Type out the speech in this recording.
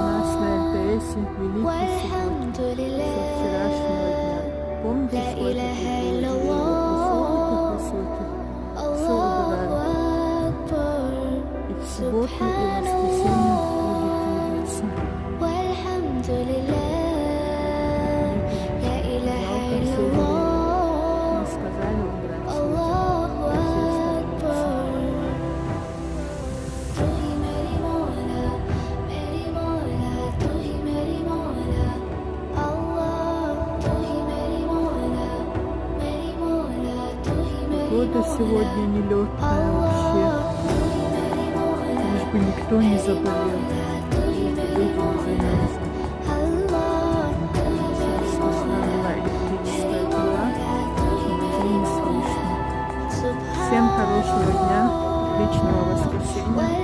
нас на ЛТС великий сегодня, со вчерашнего дня. Помните, сколько тут было высоких, все убирают. И в субботу, и в воскресенье будет двигаться. Мы сказали убрать. Погода сегодня нелетная вообще. Лишь бы никто не заболел. Люди не замерзли. Слышна была электрическая пила, нигде не слышно. Всем хорошего дня, отличного воскресенья.